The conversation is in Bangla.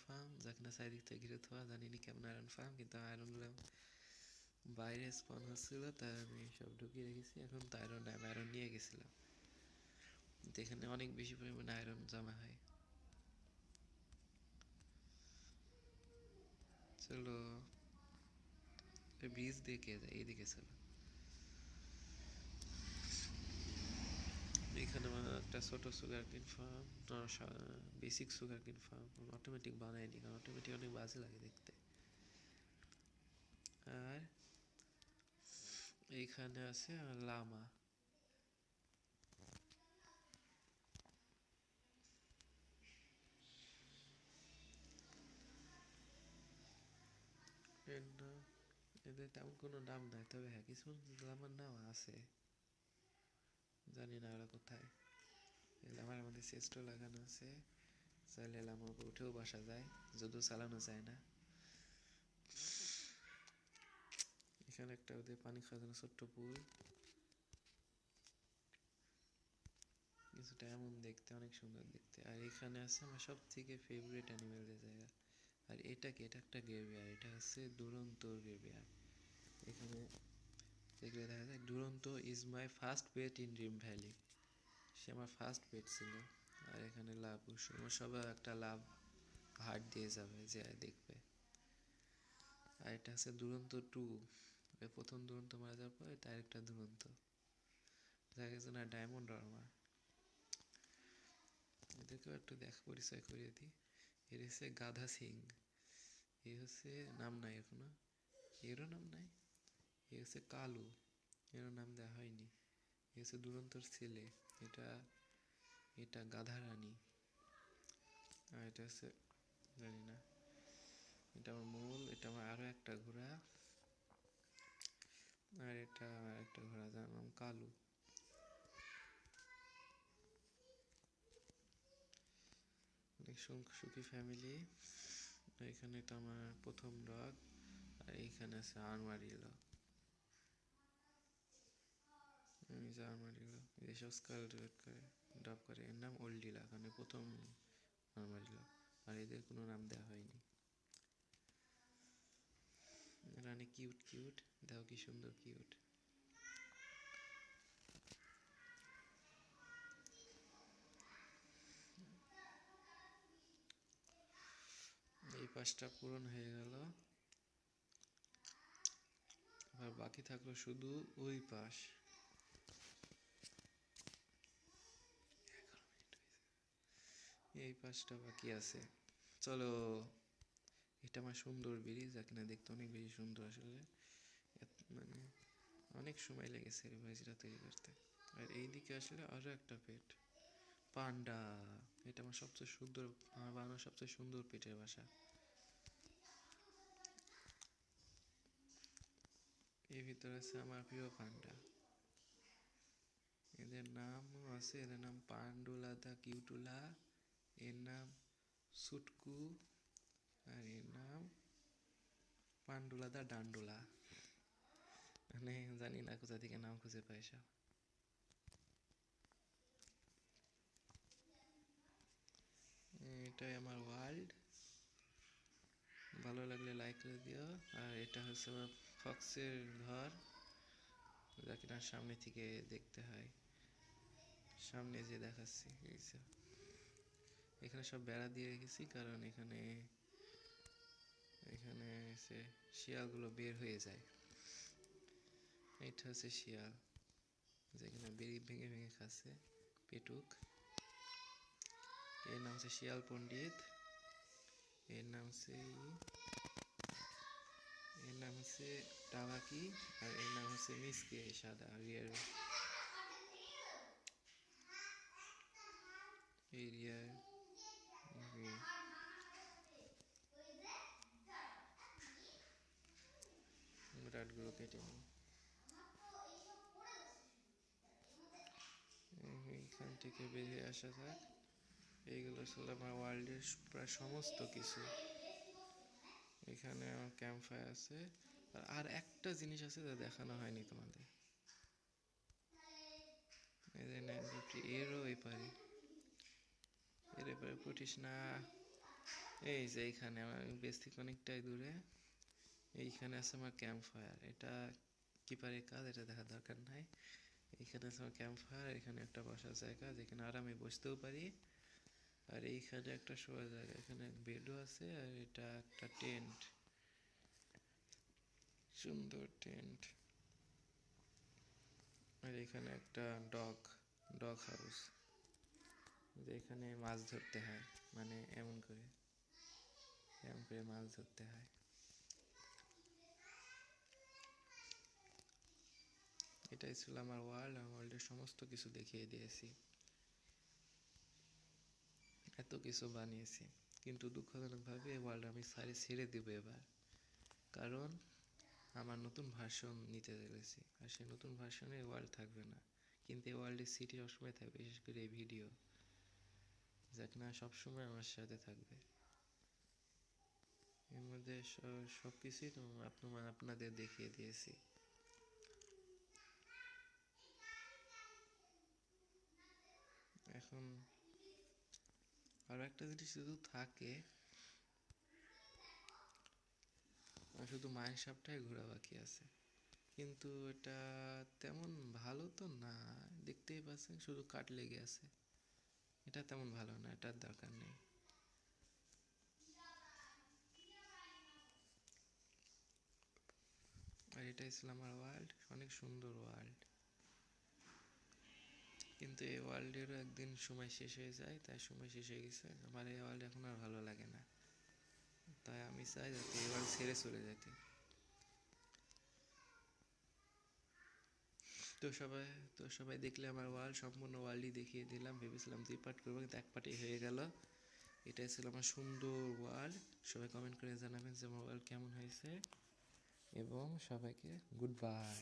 ফার্ম যেখানে চারিদিক থেকে ঘিরে থাকা, জানি না কেমন আয়রন ফার্ম, কিন্তু আয়রনগুলো বাইরে স্পন হচ্ছিল, তাই আমি সব ঢুকিয়ে রেখেছি। এখন তো আয়রন আয়রন নিয়ে গেছিলাম, এখানে অনেক বেশি পরিমাণে আয়রন জমা হয়। চলো ব্রিজ দেখে যায়, এইদিকে চলো। এখানে আমার একটা ছোট সুগার কেন ফার্ম, বেসিক সুগার কেন ফার্ম অটোমেটিক বানায়নি, কারণ অটোমেটিক অনেক বাজে লাগে দেখতে। আর এইখানে আছে লামা। এদের তেমন কোনো নাম নাই, তবে হ্যাঁ কিছু লামার নাম আছে, জানি না ওরা কোথায়। লামার মধ্যে চেস্টও লাগানো আছে, চাইলে লামার উপর উঠেও বসা যায়, যদিও চালানো যায় না। এখানে একটা ওদের পানি খাওয়ার জন্য ছোট্ট পুল, কিছুটা এমন দেখতে, অনেক সুন্দর দেখতে। আর এখানে আছে আমার সব থেকে ফেভারিট অ্যানিমেলের জায়গা। আর এটা কি, এটা একটা গ্রেভিয়ার, এটা হচ্ছে দুরন্তর গ্রেভিয়ার। এখানে দেখলে দেখা যায় Duranta is my first pet in dream valley, সে আমার ফার্স্ট পেট ছিল। আর এখানে লাভ সবাই একটা লাভ হার্ট দিয়ে যাবে যে দেখবে। আর এটা হচ্ছে দুরন্ত 2, প্রথম দুরন্ত মারা যাওয়ার পর তার একটা দুরন্ত, যাকে জন্য ডায়মন্ড আর্মার। এদেরকেও একটু পরিচয় করিয়ে দিই। এর হচ্ছে গাধা সিং, এ হচ্ছে নাম নাই এখনো, এরও নাম নাই। এ হচ্ছে কালু, এরও নাম দেওয়া হয়নি। এ হচ্ছে দুরন্তর ছেলে, এটা এটা গাধা রানী। আর এটা হচ্ছে জানি না, এটা আমার মূল, এটা আমার আরো একটা ঘোড়া। আর এটা একটা ঘোড়া, যার নাম কালু। অনেক সুখী ফ্যামিলি। এখানে এটা আমার প্রথম ডগ। আর এইখানে আছে আর্মারিলো, এই যে আর্মারিলো, এসব স্কাল ড্রপ করে। এর নাম ওল্ডিলা, কারণ প্রথম আর্মারিলো। আর এদের কোনো নাম দেওয়া হয়নি। এরা অনেক কিউট কিউট, দেখো কি সুন্দর কিউট। এই পাশটা পূরণ হয়ে গেল, আর বাকি থাকলো শুধু ওই পাশ। এই পাশটা বাকি আছে। চলো, এটা আমার সুন্দর ব্রিজ, এখানে দেখতে অনেক বেশি সুন্দর আসলে, মানে অনেক সময় লেগেছে এই ব্রিজটা তৈরি করতে। আর এইদিকে আসলে আরো একটা পেট, পান্ডা। এটা আমার সবচেয়ে সুন্দর, আমার বানানো সবচেয়ে সুন্দর পেটের বাসা। এর ভিতরে আছে আমার প্রিয় পান্ডা। এদের নামও আছে, এদের নাম পান্ডুলা দা কিউটুলা, এর নাম সুটকু, আর এর নাম পান্ডুলা দা ডান্ডুলা। মানে জানি না কোথা থেকে নাম খুঁজে পায় সব। এটাই আমার ওয়ার্ল্ড, ভালো লাগলে লাইক করে দিও। আর এটা হচ্ছে আমার ফক্সের ঘর, যা কিনা সামনে থেকে দেখতে হয়, সামনে যে দেখাচ্ছি। এখানে সব বেড়া দিয়ে রেখেছি, কারণ এখানে এখানে এসে শিয়ালগুলো বের হয়ে যায়। এটা হচ্ছে শিয়াল, যেখানে বেরি ভেঙে ভেঙে খাচ্ছে পেটুক। এর নাম হচ্ছে শিয়াল পণ্ডিত। এর নাম হচ্ছে টাবাকি। আর এর নাম হচ্ছে মিসকে সাদা রিয়ার, এই রিয়ার রাটগুলো কেটে নিই। এইখান থেকে বেরিয়ে আসা যাক। এইগুলো ছিল আমার ওয়ার্ল্ডের প্রায় সমস্ত কিছু। এখানে আমার ক্যাম্প ফায়ার আছে। আর একটা জিনিস আছে যা দেখানো হয়নি তোমাদের, এরও এই পারি, এর এপারে পটিস না। এই যে এইখানে আমার বেস থেকে অনেকটাই দূরে এইখানে আছে আমার ক্যাম্প ফায়ার। এটা কিপারের কাজ, এটা দেখার দরকার নাই। এইখানে আছে আমার ক্যাম্প ফায়ার, এখানে একটা বসার জায়গা যেখানে আরামে বসতেও পারি। আর এইখানে একটা শোয়ার জায়গা, এখানে বেডও আছে। আর এটা একটা টেন্ট, সুন্দর টেন্ট। আর এখানে একটা ডগ ডগ হাউস, যে এখানে মাছ ধরতে হয়, মানে এমন করে মাছ ধরতে হয়। এটাই ছিল আমার ওয়ার্ল্ড। আমার ওয়ার্ল্ডের সমস্ত কিছু দেখিয়ে দিয়েছি, এত কিছু বানিয়েছি। কিন্তু দুঃখজনকভাবে এই ওয়ার্ল্ড আমি ছেড়ে দেবো এবার, কারণ আমার নতুন ভার্সন নিতে চলেছি। আর সেই নতুন ভার্সনে ওয়ার্ল্ড থাকবে না, কিন্তু এই ওয়ার্ল্ডের সিটি সবসময় থাকবে, বিশেষ করে এই ভিডিও যাক না সবসময় আমার সাথে থাকবে। এর মধ্যে সব কিছুই তো আপনাদের দেখিয়ে দিয়েছি। এখন আরো একটা জিনিস শুধু থাকে, শুধু মাইন সাপটাই ঘোরা বাকি আছে। কিন্তু এটা তেমন ভালো তো না, দেখতেই পাচ্ছেন শুধু কাট লেগে আছে। এটা তেমন ভালো না, এটার দরকার নেই। আর এটাই ছিল আমার ওয়ার্ল্ড, অনেক সুন্দর ওয়ার্ল্ড। কিন্তু এই ওয়ার্ল্ডেরও একদিন সময় শেষ হয়ে যায়, তাই সময় শেষ হয়ে গেছে। আমার এই ওয়ার্ল্ড এখন আর ভালো লাগে না, তাই আমি চাই যাতে এই ওয়ার্ল্ড ছেড়ে চলে যেতে। তো সবাই তো সবাই দেখলে আমার ওয়ার্ল্ড, সম্পূর্ণ ওয়ার্ল্ডই দেখিয়ে দিলাম। ভেবেছিলাম 2 পার্ট করবো, কিন্তু 1 পার্টেই হয়ে গেল। এটাই ছিল আমার সুন্দর ওয়ার্ল্ড। সবাই কমেন্ট করে জানাবেন যে আমার ওয়ার্ল্ড কেমন হয়েছে, এবং সবাইকে গুড বাই।